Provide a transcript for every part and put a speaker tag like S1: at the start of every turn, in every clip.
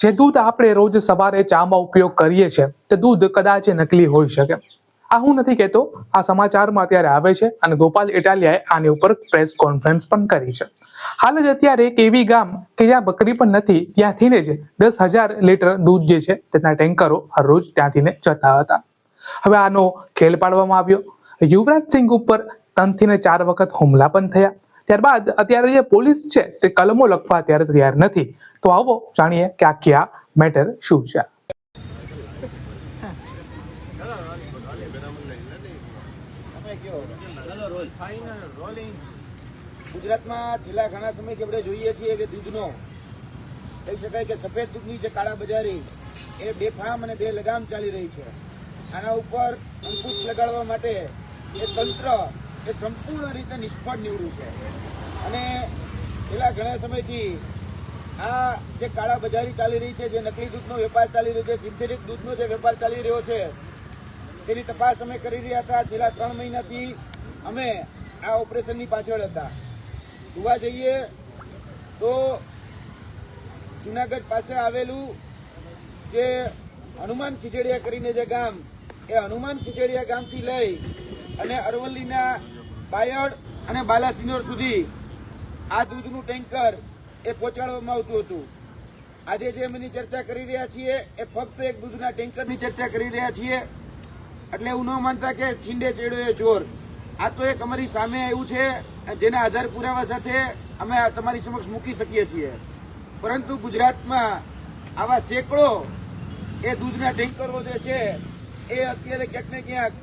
S1: જે દૂધ આપણે રોજ સવારે ચામાં ઉપયોગ કરીએ છીએ તે દૂધ કદાચ નકલી હોઈ શકે. આ હું નથી કહેતો, આ સમાચારમાં અત્યારે આવે છે અને ગોપાલ ઇટાલિયાએ આની ઉપર પ્રેસ કોન્ફરન્સ પણ કરી છે. હાલ જ અત્યારે એક એવી ગામ કે જ્યાં બકરી પણ નથી, ત્યાંથી જ 10,000 લીટર દૂધ જે છે તેના ટેન્કરો હરરોજ ત્યાંથી જતા હતા. હવે આનો ખેલ પાડવામાં આવ્યો. યુવરાજ સિંઘ ઉપર 3 થી 4 વખત હુમલા પણ થયા. ત્યારબાદ અત્યારે જે પોલીસ છે તે કલમો લખવા અત્યારે તૈયાર નથી. તો આવો જાણીએ કે આ ક્યાં મેટર શું છે.
S2: ગુજરાતમાં છેલ્લા ઘણા સમયથી આપણે જોઈએ છીએ કે દૂધનો કહી શકાય કે સફેદ દૂધની જે કાળાબજારી એ બેફામ અને બેલગામ ચાલી રહી છે. આના ઉપર અંકુશ લગાડવા માટે એ તંત્ર એ સંપૂર્ણ રીતે નિષ્ફળ નીવડ્યું છે અને છેલ્લા ઘણા સમયથી આ જે કાળાબજારી ચાલી રહી છે, જે નકલી દૂધનો વેપાર ચાલી રહ્યો છે, સિન્થેટિક દૂધનો જે વેપાર ચાલી રહ્યો છે, તેની તપાસ અમે કરી રહ્યા હતા. છેલ્લા 3 મહિનાથી અમે આ ઓપરેશનની પાછળ હતા. જોવા જઈએ તો જુનાગઢ પાસે આવેલું જે હનુમાન ખીજડીયા કરીને જે ગામ, એ હનુમાન ખીજડીયા ગામથી લઈ અને અરવલ્લીના બાયડ અને બાલાસિનોર સુધી આ દૂધનું ટેન્કર એ પહોંચાડવામાં આવતું હતું. આજે જે અમે ચર્ચા કરી રહ્યા છીએ એ ફક્ત એક દૂધના ટેન્કરની ચર્ચા કરી રહ્યા છીએ. એટલે એવું ન માનતા કે છીંડે ચેડ્યો એ ચોર. આ તો એક અમારી સામે આવ્યું છે, જેના આધાર પુરાવા સાથે અમે તમારી સમક્ષ મૂકી શકીએ છીએ. પરંતુ ગુજરાતમાં આવા સેંકડો એ દૂધના ટેન્કરો જે છે એ અત્યારે ક્યાંક ને ક્યાંક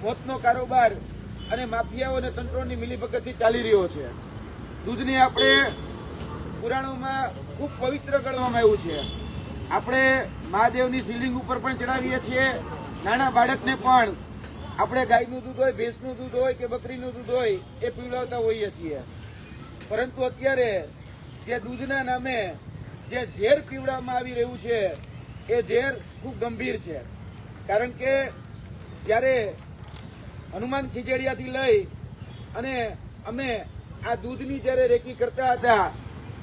S2: મોતનો કારોબાર અને માફિયાઓ અને તંત્રોની મિલીભગતથી ચાલી રહ્યો છે. દૂધને આપણે પુરાણોમાં ખૂબ પવિત્ર ગણવામાં આવ્યું છે. આપણે મહાદેવની શિવલિંગ ઉપર પણ ચડાવીએ છીએ. નાના બાળકને પણ આપણે ગાયનું દૂધ હોય, ભેંસનું દૂધ હોય કે બકરીનું દૂધ હોય એ પીવડાવતા હોઈએ છીએ. પરંતુ અત્યારે જે દૂધના નામે જે ઝેર પીવડાવવામાં આવી રહ્યું છે એ ઝેર ખૂબ ગંભીર છે. કારણ કે જ્યારે હનુમાન ખીજડીયાથી લઈ અને અમે આ દૂધની જ્યારે રેકી કરતા હતા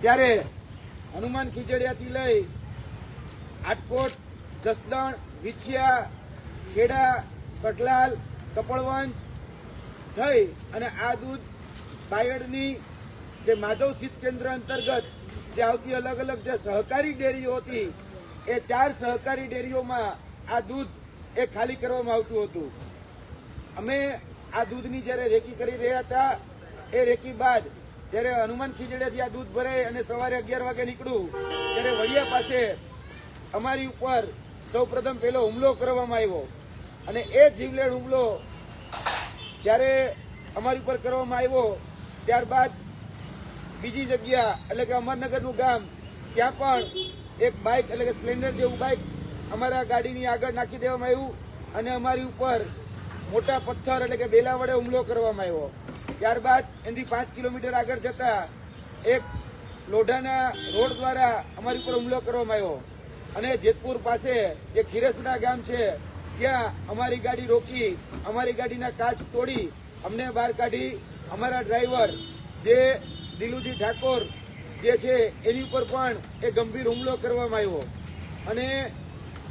S2: ત્યારે હનુમાન ખીજડીયાથી લઈ આટકોટ, જસદણ, વિછિયા, ખેડા, કટલાલ, કપડવંજ થઈ અને આ દૂધ બાયડની જે માધવ શીત કેન્દ્ર અંતર્ગત જે આવતી અલગ અલગ જે સહકારી ડેરીઓ હતી એ 4 સહકારી ડેરીઓમાં આ દૂધ એ ખાલી કરવામાં આવતું હતું. અમે આ દૂધની જ્યારે રેકી કરી રહ્યા હતા એ રેકી બાદ જ્યારે હનુમાન ખીજડીયાથી આ દૂધ ભરાય અને સવારે 11 વાગે નીકળું ત્યારે વડિયા પાસે અમારી ઉપર સૌપ્રથમ પહેલો હુમલો કરવામાં આવ્યો અને એ જીવલેણ હુમલો જ્યારે અમારી ઉપર કરવામાં આવ્યો ત્યારબાદ બીજી જગ્યા એટલે કે અમરનગરનું ગામ, ત્યાં પણ એક બાઇક એટલે કે સ્પ્લેન્ડર જેવું બાઇક અમારા ગાડીની આગળ નાખી દેવામાં આવ્યું અને અમારી ઉપર મોટા પથ્થર એટલે કે બેલા વડે હુમલો કરવામાં આવ્યો. ત્યારબાદ એનાથી 5 કિલોમીટર આગળ જતા એક લોઢાના રોડ દ્વારા અમારી ઉપર હુમલો કરવામાં આવ્યો અને જેતપુર પાસે જે ખીરસના ગામ છે ત્યાં અમારી ગાડી રોકી, અમારી ગાડીના કાચ તોડી અમને બહાર કાઢી. અમારા ડ્રાઈવર જે દિલુજી ઠાકોર જે છે એની ઉપર પણ એ ગંભીર હુમલો કરવામાં આવ્યો અને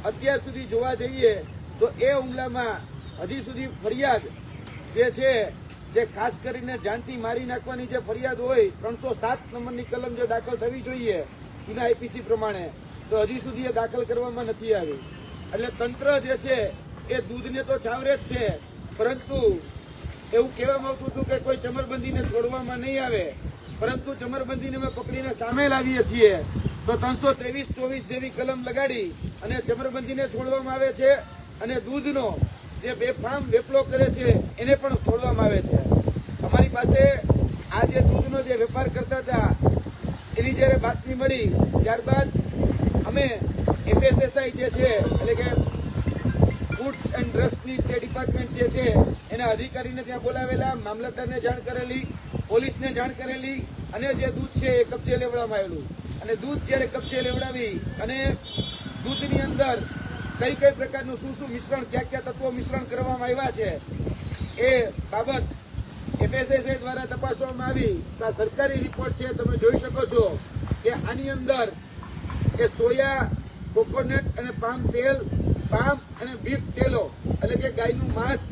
S2: અત્યાર સુધી જોવા જઈએ તો એ હુમલામાં હજી સુધી ફરિયાદ જે છે, જે ખાસ કરીને જાનથી મારી નાખવાની જે ફરિયાદ હોય 307 નંબરની કલમ જે દાખલ થવી જોઈએ જૂના આઈપીસી પ્રમાણે, તો હજી સુધી એ દાખલ કરવામાં નથી આવી. એટલે તંત્ર જે છે એ દૂધને તો છાવરે જ છે, પરંતુ એવું કહેવામાં આવતું હતું કે કોઈ ચમરબંધીને છોડવામાં નહીં આવે, પરંતુ ચમરબંધીને અમે પકડીને સામે લાવીએ છીએ તો 323-24 જેવી કલમ લગાડી અને ચમરબંધીને છોડવામાં આવે છે અને દૂધનો જે બેફામ વેપલો કરે છે એને પણ છોડવામાં આવે છે. અમારી પાસે આ જે દૂધનો જે વેપાર કરતા હતા એની જ્યારે બાતમી મળી ત્યારબાદ અમે FSSI જે છે એટલે કે ફૂડ્સ એન્ડ ડ્રગ્સની જે ડિપાર્ટમેન્ટ જે છે એના અધિકારીને ત્યાં બોલાવેલા, મામલતદારને જાણ કરેલી, પોલીસને જાણ કરેલી અને જે દૂધ છે એ કબજે લેવડાવવામાં આવેલું. અને દૂધ જ્યારે કબજે લેવડાવી અને દૂધની અંદર કઈ કઈ પ્રકારનું શું મિશ્રણ, ક્યાં તત્વો મિશ્રણ કરવામાં આવ્યા છે એ બાબત FSSI દ્વારા તપાસવામાં આવી. તો આ સરકારી રિપોર્ટ છે, તમે જોઈ શકો છો કે આની અંદર એ સોયા કોકોનટ અને પામ તેલ, પામ અને બીફ તેલો એટલે કે ગાયનું માંસ,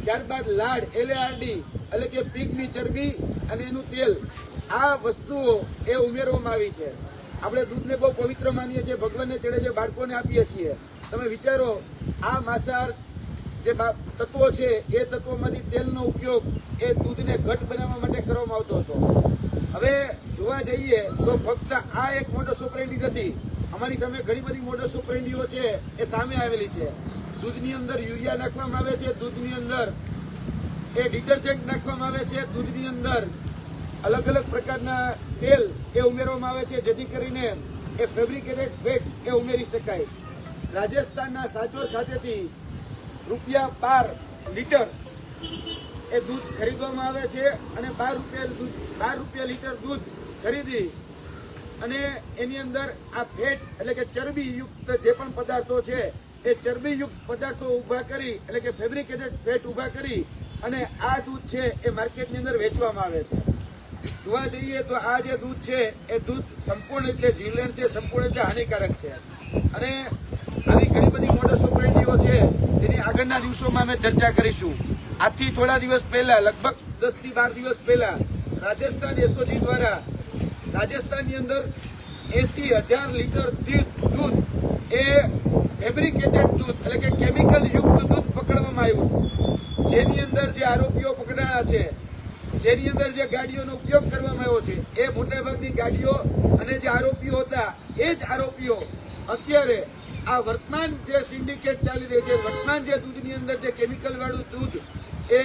S2: ત્યારબાદ લાડ LARD એટલે કે પીગની ચરબી અને એનું તેલ, આ વસ્તુઓ એ ઉમેરવામાં આવી છે. આપણે દૂધને બહુ પવિત્ર માનીએ છીએ, ભગવાનને ચડે છે, બાળકોને આપીએ છીએ. તમે વિચારો આ માંસાહાર જે તત્વો છે એ તત્વોમાંથી તેલનો ઉપયોગ એ દૂધને ઘટ બનાવવા માટે કરવામાં આવતો હતો. હવે જોવા જઈએ તો ફક્ત આ એક મોડસ ઓપરેન્ડી નથી, અમારી સામે ઘણી બધી મોડસ ઓપરેન્ડીઓ છે એ સામે આવેલી છે. દૂધની અંદર યુરિયા નાખવામાં આવે છે, દૂધની અંદર એ ડિટર્જન્ટ નાખવામાં આવે છે, દૂધની અંદર અલગ અલગ પ્રકારના તેલ એ ઉમેરવામાં આવે છે જેથી કરીને એ ફેબ્રિકેટેડ ફેટ એ ઉમેરી શકાય. રાજસ્થાનના સાચોર ખાતેથી ₹12 લીટર એ દૂધ ખરીદવામાં આવે છે અને 12 રૂપિયા લીટર દૂધ ખરીદી અને એની અંદર આ ફેટ એટલે કે ચરબીયુક્ત જે પણ પદાર્થો છે એ ચરબીયુક્ત પદાર્થો ઉભા કરી એટલે કે ફેબ્રિકેટેડ ફેટ ઉભા કરી અને આ દૂધ છે એ માર્કેટની અંદર વેચવામાં આવે છે. જોવા જઈએ તો આ જે દૂધ છે એ દૂધ સંપૂર્ણ રીતે જીવલેણ છે, સંપૂર્ણ રીતે હાનિકારક છે અને આવી ઘણી બધી મોડસ ઓપરેન્ડીઓ છે જેની આગળના દિવસોમાં અમે ચર્ચા કરીશું. આજથી થોડા દિવસ પહેલા, લગભગ 10 થી 12 દિવસ પહેલા રાજસ્થાન SOG દ્વારા રાજસ્થાનની અંદર 80,000 લીટર દૂધ એ ફેબ્રિકેટેડ દૂધ એટલે કે કેમિકલ યુક્ત દૂધ પકડવામાં આવ્યું, જેની અંદર જે આરોપીઓ પકડાયા છે, જેની અંદર જે ગાડીઓનો ઉપયોગ કરવામાં આવ્યો છે એ મોટાભાગની ગાડીઓ અને જે આરોપીઓ હતા એ જ આરોપીઓ અત્યારે આ વર્તમાન જે સિન્ડિકેટ ચાલી રહી છે, વર્તમાન જે દૂધની અંદર જે કેમિકલ વાળું દૂધ એ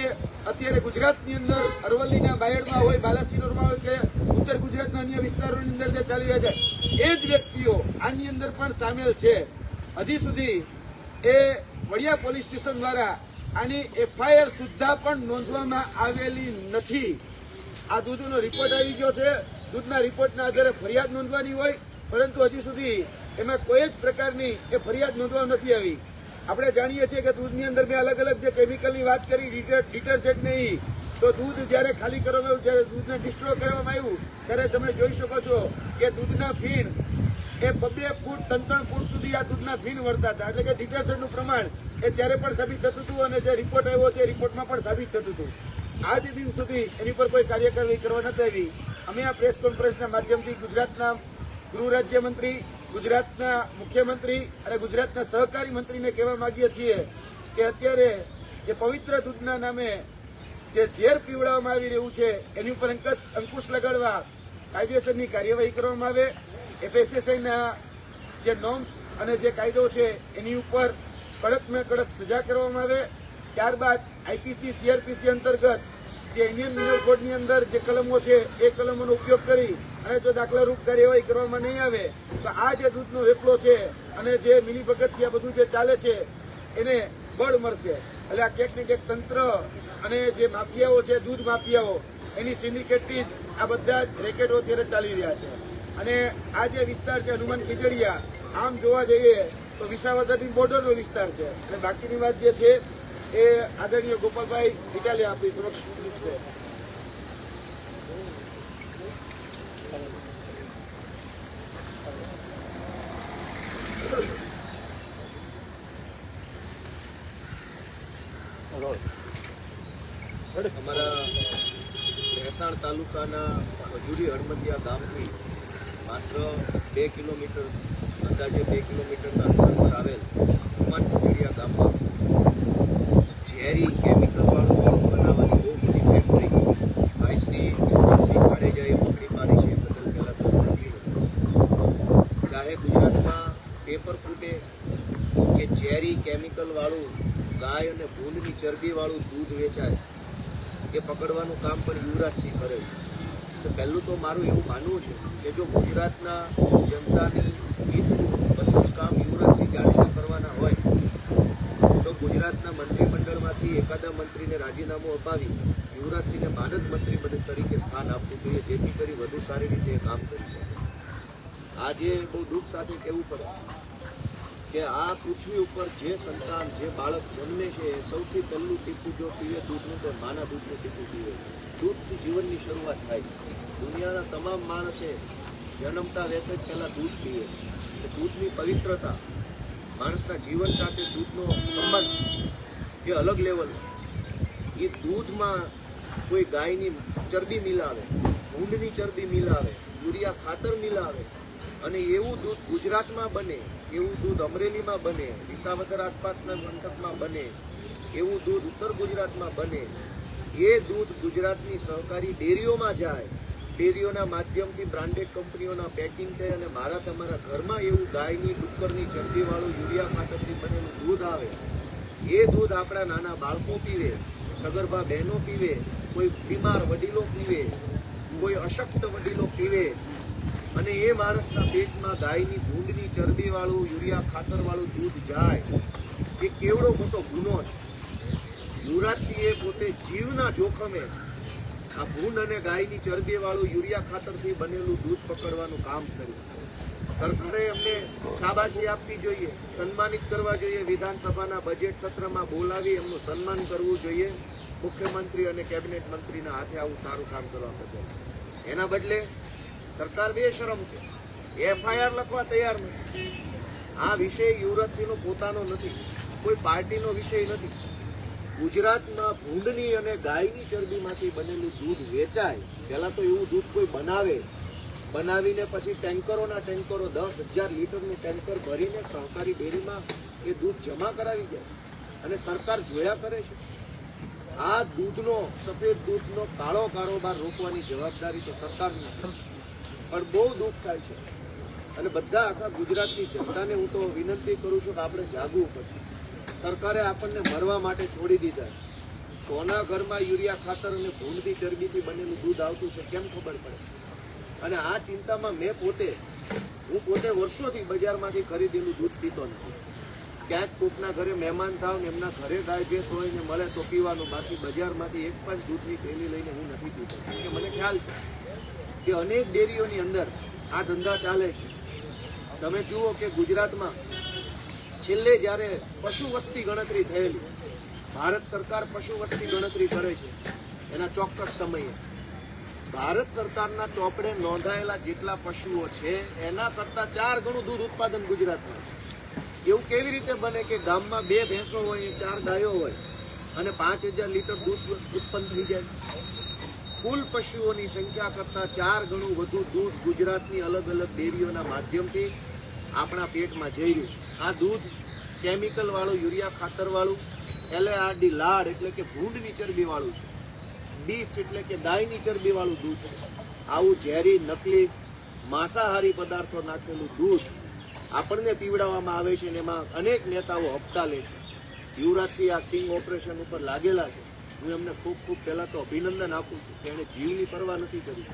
S2: અત્યારે ગુજરાતની અંદર અરવલ્લીના બાયડમાં હોય, બાલાસિનોરમાં હોય કે ઉત્તર ગુજરાતના અન્ય વિસ્તારોની અંદર જે ચાલી રહ્યા છે એ જ વ્યક્તિઓ આની અંદર પણ સામેલ છે. હજી સુધી એ વડિયા પોલીસ સ્ટેશન દ્વારા આની FIR સુદ્ધા પણ નોંધવામાં આવેલી નથી. આ દૂધનો રિપોર્ટ આવી ગયો છે, દૂધના રિપોર્ટના આધારે ફરિયાદ નોંધવાની હોય, પરંતુ હજી સુધી એમાં કોઈ જ પ્રકારની એ ફરિયાદ નોંધવામાં નથી આવી. આપણે જાણીએ છીએ કે દૂધની અંદર મેં અલગ અલગ જે કેમિકલની વાત કરી, ડિટર્જન્ટ નહીં, તો દૂધ જ્યારે ખાલી કરવામાં આવ્યું, જ્યારે દૂધને ડિસ્ટ્રોય કરવામાં આવ્યું ત્યારે તમે જોઈ શકો છો કે દૂધના ફીણ એ 2 ફૂટ 3 ફૂટ સુધી આ દૂધના ફીણ વળતા હતા, એટલે કે ડિટર્જન્ટનું પ્રમાણ એ ત્યારે પણ સાબિત થતું હતું અને જે રિપોર્ટ આવ્યો છે રિપોર્ટમાં પણ સાબિત થતું હતું. આજ દિન સુધી એની પર કોઈ કાર્યવાહી કરવા નથી આવી. અમે આ પ્રેસ કોન્ફરન્સના માધ્યમથી ગુજરાતના ગૃહ રાજ્યમંત્રી, ગુજરાતના મુખ્યમંત્રી અને ગુજરાતના સહકારી મંત્રીને કહેવા માંગીએ છીએ કે અત્યારે જે પવિત્ર દૂધના નામે જે ઝેર પીવડાવવામાં આવી રહ્યું છે એની ઉપર અંકુશ લગાડવા કાયદેસરની કાર્યવાહી કરવામાં આવે. FSSAIના જે નોર્મ્સ અને જે કાયદો છે એની ઉપર કડકમાં કડક સજા કરવામાં આવે. ત્યારબાદ IPC CRPC અંતર્ગત જે ઇન્ડિયન મિનરલ કોડની અંદર જે કલમો છે એ કલમોનો ઉપયોગ કરી અને જો દાખલારૂપ કાર્યવાહી કરવામાં નહીં આવે તો આ જે દૂધનો વેપલો છે અને જે મિલીભગતથી આ બધું જે ચાલે છે એને બળ મળશે. એટલે આ ક્યાંક ને ક્યાંક તંત્ર અને જે માફિયાઓ છે, દૂધ માફિયાઓ, એની સિન્ડિકેટથી જ આ બધા જ રેકેટો અત્યારે ચાલી રહ્યા છે. અને આ જે વિસ્તાર છે હનુમાન ખીજડીયા, આમ જોવા જઈએ તો વિસાવદરની બોર્ડરનો વિસ્તાર છે અને બાકીની વાત જે છે એ આદરણીય ગોપાલભાઈ ઇટાલિયા આપણી સમક્ષ મૂકશે.
S3: અમારા ભેસાણ તાલુકાના ખજૂરી હળમતિયા ગામથી માત્ર 2 કિલોમીટર, અંદાજે 2 કિલોમીટરના અંતર પર આવેલ હનુમાન ખજૂરિયા ગામમાં ઝેરી કેમિકલવાળું દૂધ બનાવવાની બહુ મોટી ફેક્ટરી ભાઈશ્રી જાડેજાએ પકડી પાડી છે. બદલ પહેલાં તો ચાહે ગુજરાતમાં પેપર ફૂટે કે ઝેરી કેમિકલવાળું ગાય અને ભૂંડની ચરબીવાળું દૂધ વેચાય, એ પકડવાનું કામ પણ યુવરાજસિંહ કરે છે. તો પહેલું તો મારું એવું માનવું છે કે જો ગુજરાતના જનતાની હિતનું બધું જ કામ યુવરાજસિંહ જાડેજા કરવાના હોય તો ગુજરાતના મંત્રીમંડળમાંથી એકાદા મંત્રીને રાજીનામું અપાવી યુવરાજસિંહને માનદ મંત્રી તરીકે સ્થાન આપવું જોઈએ, જેથી કરી વધુ સારી રીતે એ કામ કરી શકે. આજે બહુ દુઃખ સાથે કહેવું પડે કે આ પૃથ્વી ઉપર જે સંતાન, જે બાળક જન્મે છે એ સૌથી પહેલું ટીપું જો પીવે દૂધનું તો માના દૂધનું ટીપું પીવે. દૂધથી જીવનની શરૂઆત થાય. દુનિયાના તમામ માણસે જન્મતા વેત જ પહેલાં દૂધ પીવે. કે દૂધની પવિત્રતા, માણસના જીવન સાથે દૂધનો સંબંધ એ અલગ લેવલનો. એ દૂધમાં કોઈ ગાયની ચરબી મિલાવે, ઊંટની ચરબી મિલાવે, યુરિયા ખાતર મિલાવે અને એવું દૂધ ગુજરાતમાં બને, એવું દૂધ અમરેલીમાં બને, વિસાવદર આસપાસના પંથકમાં બને, એવું દૂધ ઉત્તર ગુજરાતમાં બને, એ દૂધ ગુજરાતની સહકારી ડેરીઓમાં જાય, ડેરીઓના માધ્યમથી બ્રાન્ડેડ કંપનીઓના પેકિંગ થાય અને મારા તમારા ઘરમાં એવું ગાયની ડુક્કરની ચરબીવાળું યુરિયા ખાતરથી બનેલું દૂધ આવે. એ દૂધ આપણા નાના બાળકો પીવે, સગર્ભા બહેનો પીવે, કોઈ બીમાર વડીલો પીવે, કોઈ અશક્ત વડીલો પીવે અને એ માણસના પેટમાં ગાયની ભૂંડની ચરબીવાળું યુરિયા ખાતરવાળું દૂધ જાય. એ કેવડો મોટો ગુનો છે. યુવરાજસિંહે પોતે જીવના જોખમે આ ભૂંડ અને ગાયની ચરબીવાળું યુરિયા ખાતરથી બનેલું દૂધ પકડવાનું કામ કર્યું. સરકારે એમને શાબાશી આપવી જોઈએ, સન્માનિત કરવા જોઈએ, વિધાનસભાના બજેટ સત્રમાં બોલાવી એમનું સન્માન કરવું જોઈએ. મુખ્યમંત્રી અને કેબિનેટ મંત્રીના હાથે આવું સારું કામ કરવા બદલ. એના બદલે સરકાર બેશરમ છે, FIR લખવા તૈયાર નથી. આ વિષય યુવરાજસિંહનો પોતાનો નથી, કોઈ પાર્ટીનો વિષય નથી. ગુજરાતમાં ભૂંડની અને ગાયની ચરબીમાંથી બનેલું દૂધ વેચાય. પહેલાં તો એવું દૂધ કોઈ બનાવીને પછી ટેન્કરોના ટેન્કરો 10,000 લીટરનું ટેન્કર ભરીને સહકારી ડેરીમાં એ દૂધ જમા કરાવી જાય અને સરકાર જોયા કરે છે. આ દૂધનો, સફેદ દૂધનો કાળો કારોબાર રોકવાની જવાબદારી તો સરકારની છે. પણ બહુ દુઃખ થાય છે અને બધા આખા ગુજરાતની જનતાને હું તો વિનંતી કરું છું કે આપણે જાગવું પડશે. સરકારે આપણને મરવા માટે છોડી દીધા. કોના ઘરમાં યુરિયા ખાતર અને ભૂંડની ચરબીથી બનેલું દૂધ આવતું છે કેમ ખબર પડે? અને આ ચિંતામાં હું પોતે વર્ષોથી બજારમાંથી ખરીદેલું દૂધ પીતો નથી. ક્યાંક કોકના ઘરે મહેમાન થાવ ને એમના ઘરે ગાય ભેંસ હોય ને મળે તો પીવાનું, બાકી બજારમાંથી એક પણ દૂધની થેલી લઈને હું નથી પીતો. કારણ કે મને ખ્યાલ છે કે અનેક ડેરીઓની અંદર આ ધંધા ચાલે છે. તમે જુઓ કે ગુજરાતમાં છેલ્લે જ્યારે પશુ વસ્તી ગણતરી થયેલી, ભારત સરકાર પશુ વસ્તી ગણતરી કરે છે એના ચોક્કસ સમયે, ભારત સરકારના ચોપડે નોંધાયેલા જેટલા પશુઓ છે એના કરતાં 4 ગણું દૂધ ઉત્પાદન ગુજરાતમાં છે. એવું કેવી રીતે બને કે ગામમાં 2 ભેંસો હોય, 4 ગાયો હોય અને 5,000 લીટર દૂધ ઉત્પન્ન થઈ જાય? કુલ પશુઓની સંખ્યા કરતાં 4 ગણું વધુ દૂધ ગુજરાતની અલગ અલગ ડેરીઓના માધ્યમથી આપણા પેટમાં જઈ રહ્યું છે. આ દૂધ કેમિકલવાળું, યુરિયા ખાતરવાળું, LARD લાડ એટલે કે ભૂંડની ચરબીવાળું છે, બીફ એટલે કે ગાયની ચરબીવાળું દૂધ છે. આવું ઝેરી, નકલી, માંસાહારી પદાર્થો નાખેલું દૂધ આપણને પીવડાવવામાં આવે છે અને એમાં અનેક નેતાઓ હપ્તા લે છે. યુવરાજસિંહ આ સ્ટિંગ ઓપરેશન ઉપર લાગેલા છે. હું એમને ખૂબ પહેલાં તો અભિનંદન આપું છું કે એણે જીવની પરવા નથી કરી.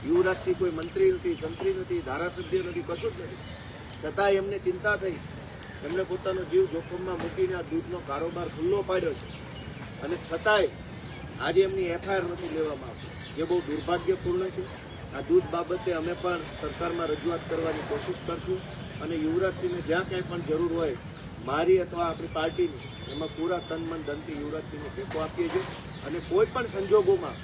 S3: યુવરાજસિંહ કોઈ મંત્રી નથી, સંત્રી નથી, ધારાસભ્ય નથી, કશું જ નથી. છતાંય એમને ચિંતા થઈ, એમણે પોતાનો જીવ જોખમમાં મૂકીને આ દૂધનો કારોબાર ખુલ્લો પાડ્યો છે અને છતાંય આજે એમની FIR નથી લેવામાં આવતી, જે બહુ દુર્ભાગ્યપૂર્ણ છે. આ દૂધ બાબતે અમે પણ સરકારમાં રજૂઆત કરવાની કોશિશ કરશું અને યુવરાજસિંહને જ્યાં ક્યાંય પણ જરૂર હોય, મારી અથવા આપણી પાર્ટીની, એમાં પૂરા તન મન ધનથી યુવરાજસિંહને ટેકો આપીએ છીએ. અને કોઈ પણ સંજોગોમાં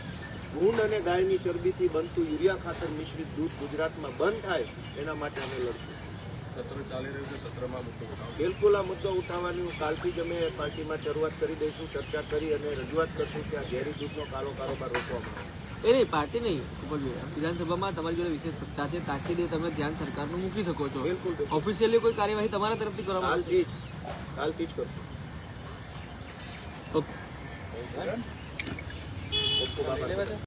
S3: ભૂંડ અને ગાયની ચરબીથી બનતું યુરિયા ખાતર મિશ્રિત દૂધ ગુજરાતમાં બંધ થાય એના માટે અમે લડશું.
S4: સત્ર ચાલી રહ્યું છે, સત્રમાં મુદ્દો ઉઠાવો.
S3: બિલકુલ આ મુદ્દો ઉઠાવવાની કાલથી જ અમે પાર્ટીમાં શરૂઆત કરી દઈશું. ચર્ચા કરી અને રજૂઆત કરશું કે આ ઝેરી દૂધનો કારોબાર રોકવામાં આવે.
S5: એ નહીં, પાર્ટી નહીં, વિધાનસભામાં તમારી જોડે વિશેષ સત્તા છે, તાકીદે તમે ધ્યાન સરકારનું મૂકી શકો છો.
S3: બિલકુલ.
S5: ઓફિશિયલી કોઈ કાર્યવાહી તમારા તરફથી કરવામાં આવશે?
S3: કાલથી જ કરશું.
S5: ઓકે.
S3: ઓકે બાબા.